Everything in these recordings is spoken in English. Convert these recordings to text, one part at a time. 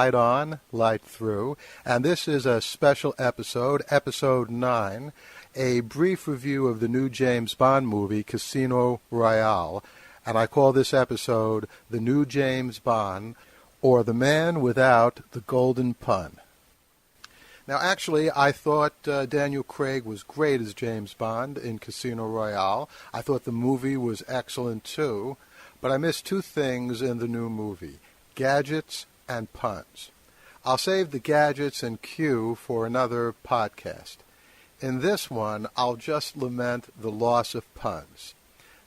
Light On, Light Through, and this is a special episode, episode 9, a brief review of the new James Bond movie, Casino Royale, and I call this episode The New James Bond, or The Man Without the Golden Pun. Now, actually, I thought Daniel Craig was great as James Bond in Casino Royale. I thought the movie was excellent, too. But I missed two things in the new movie, gadgets and puns. I'll save the gadgets and Q for another podcast. In this one, I'll just lament the loss of puns.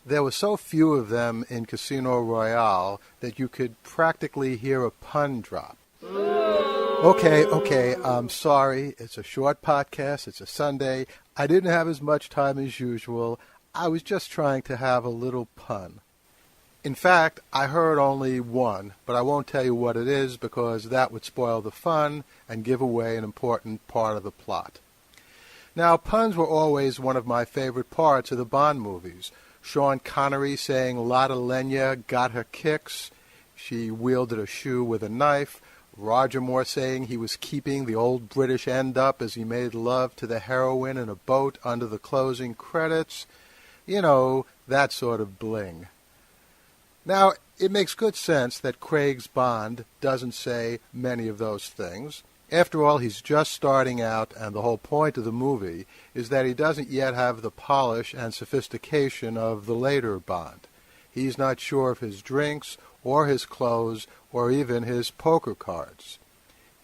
There were so few of them in Casino Royale that you could practically hear a pun drop. Okay, I'm sorry. It's a short podcast. It's a Sunday. I didn't have as much time as usual. I was just trying to have a little pun. In fact, I heard only one, but I won't tell you what it is because that would spoil the fun and give away an important part of the plot. Now, puns were always one of my favorite parts of the Bond movies. Sean Connery saying Lotta Lenya got her kicks. She wielded a shoe with a knife. Roger Moore saying he was keeping the old British end up as he made love to the heroine in a boat under the closing credits. You know, that sort of bling. Now, it makes good sense that Craig's Bond doesn't say many of those things. After all, he's just starting out, and the whole point of the movie is that he doesn't yet have the polish and sophistication of the later Bond. He's not sure of his drinks or his clothes or even his poker cards.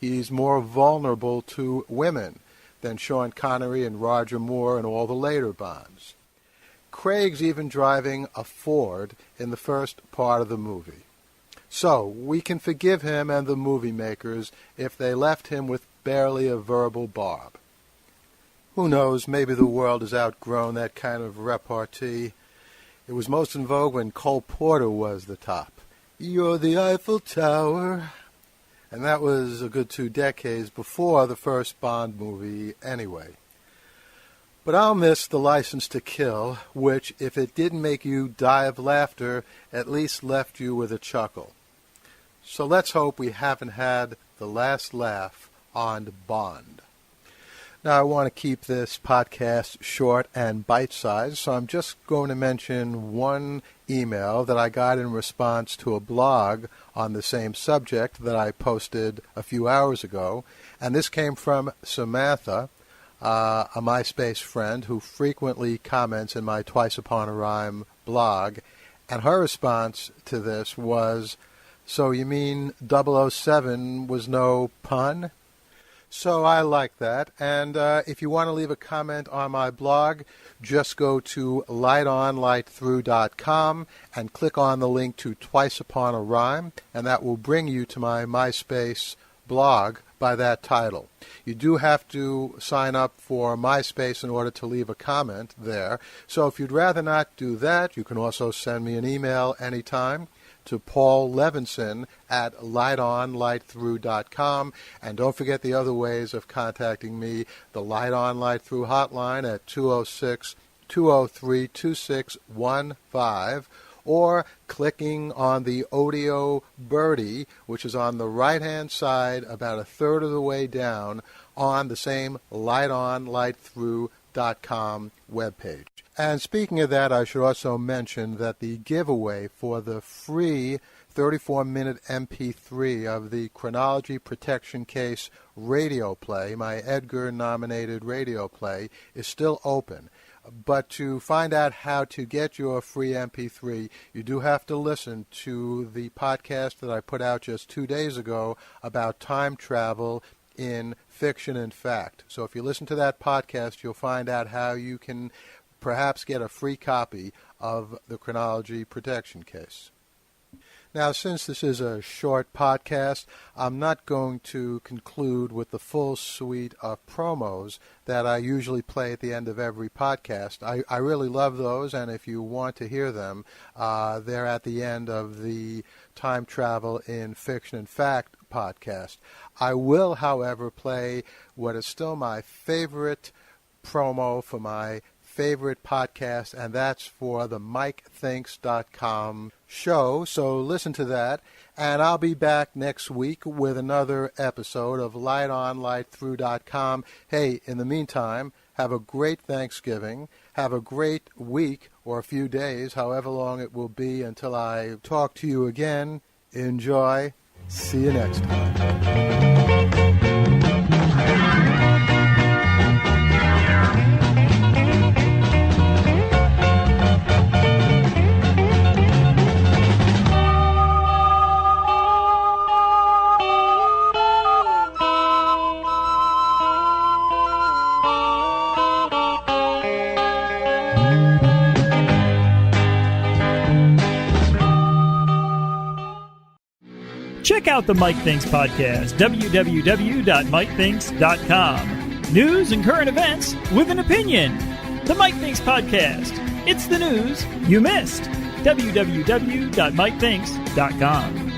He's more vulnerable to women than Sean Connery and Roger Moore and all the later Bonds. Craig's even driving a Ford in the first part of the movie. So, we can forgive him and the movie makers if they left him with barely a verbal barb. Who knows, maybe the world has outgrown that kind of repartee. It was most in vogue when Cole Porter was the top. You're the Eiffel Tower. And that was a good 2 decades before the first Bond movie anyway. But I'll miss the License to Kill, which, if it didn't make you die of laughter, at least left you with a chuckle. So let's hope we haven't had the last laugh on Bond. Now, I want to keep this podcast short and bite-sized, so I'm just going to mention one email that I got in response to a blog on the same subject that I posted a few hours ago. And this came from Samantha, a MySpace friend who frequently comments in my Twice Upon a Rhyme blog. And her response to this was, "So you mean 007 was no pun?" So I like that, and if you want to leave a comment on my blog, just go to lightonlightthrough.com and click on the link to Twice Upon a Rhyme, and that will bring you to my MySpace blog by that title. You do have to sign up for MySpace in order to leave a comment there, so if you'd rather not do that, you can also send me an email anytime to Paul Levinson at lightonlightthrough.com. And don't forget the other ways of contacting me, the Light On Light Through hotline at 206-203-2615, or clicking on the audio birdie, which is on the right-hand side about a third of the way down on the same lightonlightthrough.com webpage. And speaking of that, I should also mention that the giveaway for the free 34-minute MP3 of the Chronology Protection Case radio play, my Edgar-nominated radio play, is still open. But to find out how to get your free MP3, you do have to listen to the podcast that I put out just 2 days ago about time travel in fiction and fact. So if you listen to that podcast, you'll find out how you can perhaps get a free copy of the Chronology Protection Case. Now, since this is a short podcast, I'm not going to conclude with the full suite of promos that I usually play at the end of every podcast. I really love those, and if you want to hear them, they're at the end of the Time Travel in Fiction and Fact podcast. I will, however, play what is still my favorite promo for my favorite podcast, and that's for the MikeThinks.com show. So listen to that, and I'll be back next week with another episode of LightOnLightThrough.com. Hey, in the meantime, have a great Thanksgiving. Have a great week or a few days, however long it will be until I talk to you again. Enjoy. See you next time. Check out the Mike Thinks podcast, www.mikethinks.com. News and current events with an opinion. The Mike Thinks podcast. It's the news you missed. www.mikethinks.com.